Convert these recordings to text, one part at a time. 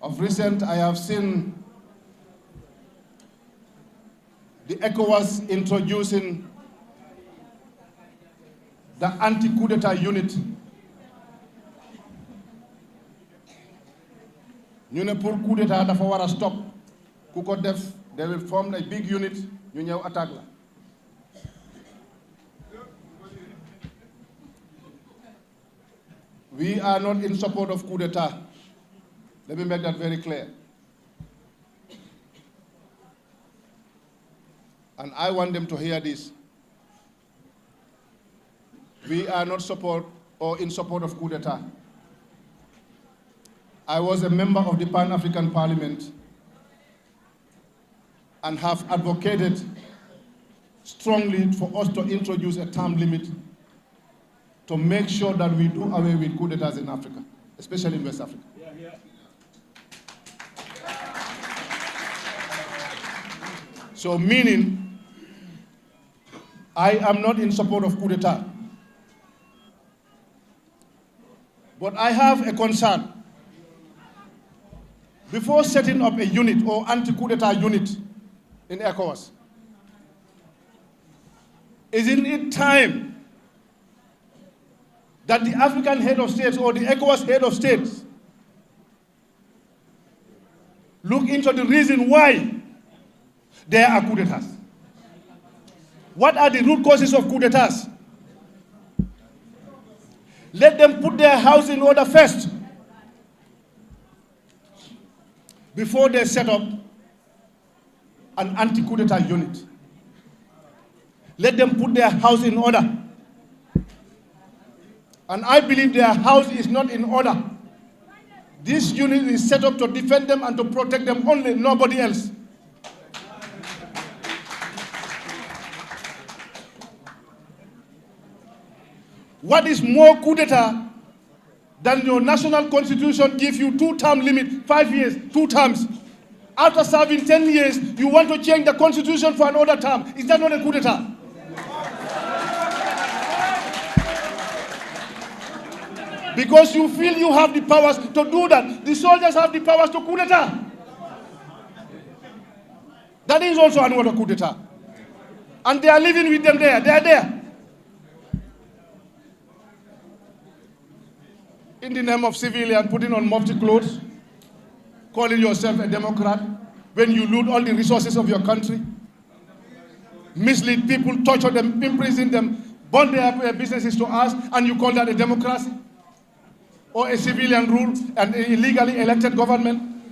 Of recent, I have seen the ECOWAS introducing the anti-coup d'etat unit. Ñu ne pour coup d'etat dafa war a stop ku ko def, they will form a big unit ñu ñëw attaque la. We are not in support of coup d'etat. Let me make that very clear. And I want them to hear this. We are not in support of coup d'etat. I was a member of the Pan-African Parliament and have advocated strongly for us to introduce a term limit to make sure that we do away with coup d'etats in Africa, especially in West Africa. So meaning, I am not in support of coup d'etat. But I have a concern. Before setting up a unit or anti-coup d'etat unit in ECOWAS, isn't it time that the African head of states or the ECOWAS head of states look into the reason why there are coup d'etats? What are the root causes of coup d'etats? Let them put their house in order first before they set up an anti-coup d'etat unit. Let them put their house in order. And I believe their house is not in order. This unit is set up to defend them and to protect them only, nobody else. What is more coup d'etat than your national constitution gives you 2-term limit, 5 years, 2 terms. After serving 10 years, you want to change the constitution for another term. Is that not a coup d'etat? Because you feel you have the powers to do that. The soldiers have the powers to coup d'etat. That is also another coup d'etat. And they are living with them there. They are there. In the name of civilian, putting on mufti clothes, calling yourself a Democrat, when you loot all the resources of your country, mislead people, torture them, imprison them, burn their businesses to us, and you call that a democracy? Or a civilian rule and an illegally elected government?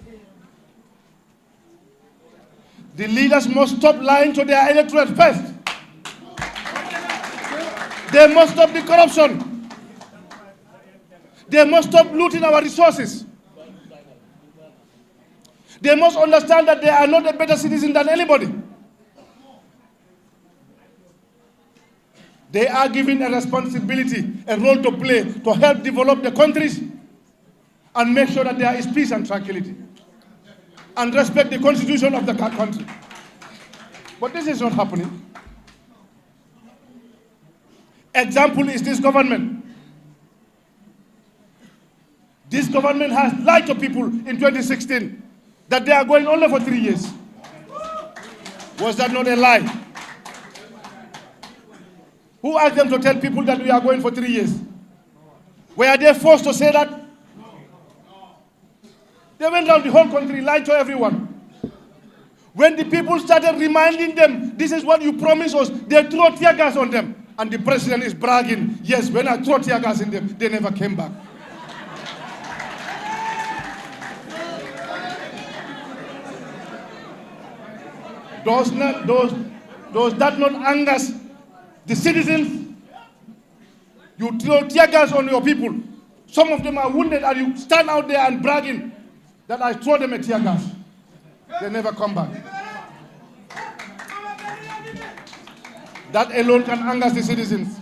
The leaders must stop lying to their electorate first. They must stop the corruption. They must stop looting our resources. They must understand that they are not a better citizen than anybody. They are given a responsibility, a role to play to help develop the countries and make sure that there is peace and tranquility and respect the constitution of the country. But this is not happening. Example is this government. This government has lied to people in 2016 that they are going only for 3 years. Was that not a lie? Who asked them to tell people that we are going for 3 years? Were they forced to say that? They went around the whole country, lied to everyone. When the people started reminding them, this is what you promised us, they threw tear gas on them. And the president is bragging, yes, when I threw tear gas in them, they never came back. Does that not anger the citizens? You throw tear gas on your people. Some of them are wounded and you stand out there and bragging that I throw them a tear gas. They never come back. That alone can anger the citizens.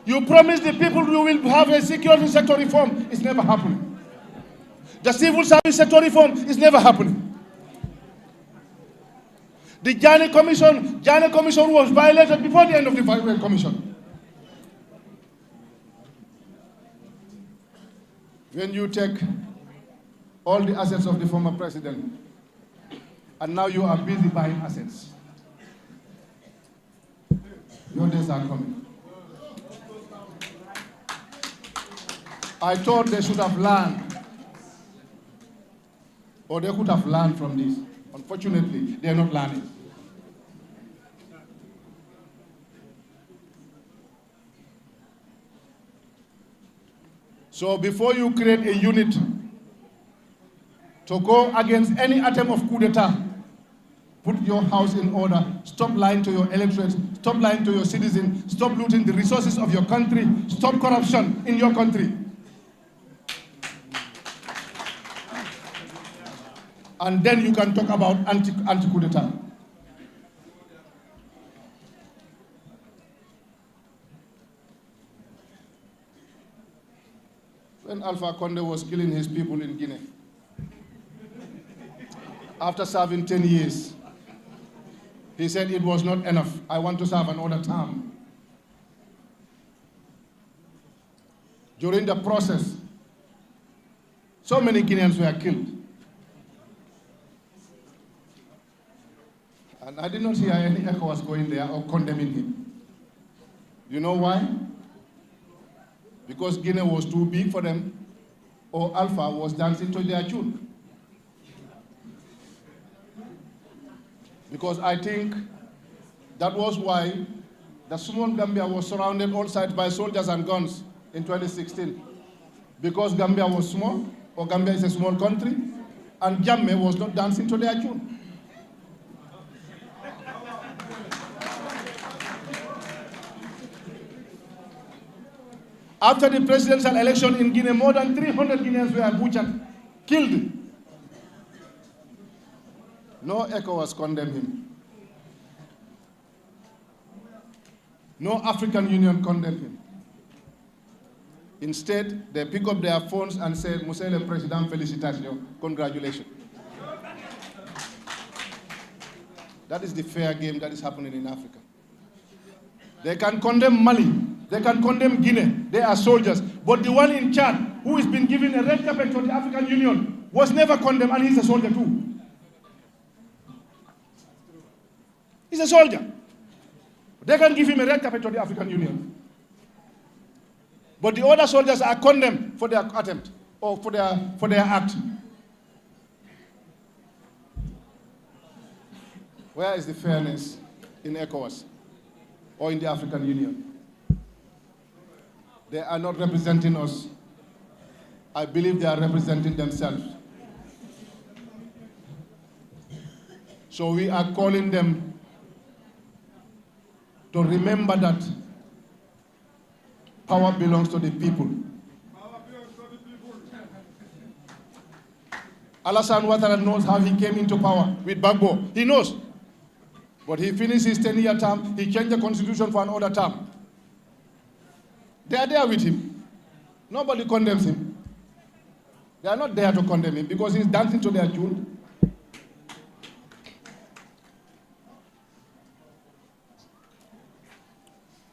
You promised the people you will have a security sector reform. It's never happening. The civil service sector reform is never happening. The Janneh Commission was violated before the end of the commission. When you take all the assets of the former president, and now you are busy buying assets, your days are coming. I thought they should have learned, or they could have learned from this. Unfortunately, they are not learning. So before you create a unit to go against any attempt of coup d'etat, put your house in order, stop lying to your electorate, stop lying to your citizens, stop looting the resources of your country, stop corruption in your country. And then you can talk about anti-coup d'etat. When Alpha Condé was killing his people in Guinea, after serving 10 years, he said it was not enough. I want to serve another term. During the process, so many Guineans were killed. And I did not hear any ECOWAS going there or condemning him. You know why? Because Guinea was too big for them, or Alpha was dancing to their tune. Because I think that was why the small Gambia was surrounded all sides by soldiers and guns in 2016. Because Gambia was small, or Gambia is a small country, and Jammeh was not dancing to their tune. After the presidential election in Guinea, more than 300 Guineans were butchered, killed. No ECOWAS condemned him. No African Union condemned him. Instead, they pick up their phones and say, Monsieur le Président, félicitations, congratulations. That is the fair game that is happening in Africa. They can condemn Mali, they can condemn Guinea, they are soldiers. But the one in Chad, who has been given a red carpet for the African Union, was never condemned, and he's a soldier too. He's a soldier. They can give him a red carpet to the African Union. But the other soldiers are condemned for their attempt, or for their act. Where is the fairness in ECOWAS or in the African Union? They are not representing us. I believe they are representing themselves. So we are calling them to remember that power belongs to the people. Alassane Ouattara knows how he came into power with Gbagbo. He knows. But he finished his 10-year term, he changed the constitution for another term. They are there with him. Nobody condemns him. They are not there to condemn him because he's dancing to their tune.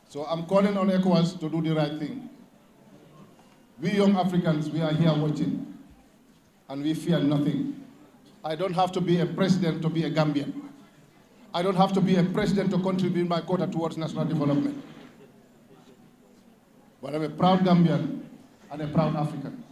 So I'm calling on ECOWAS to do the right thing. We young Africans, we are here watching, and we fear nothing. I don't have to be a president to be a Gambian. I don't have to be a president to contribute my quota towards national development. But I'm a proud Gambian and a proud African.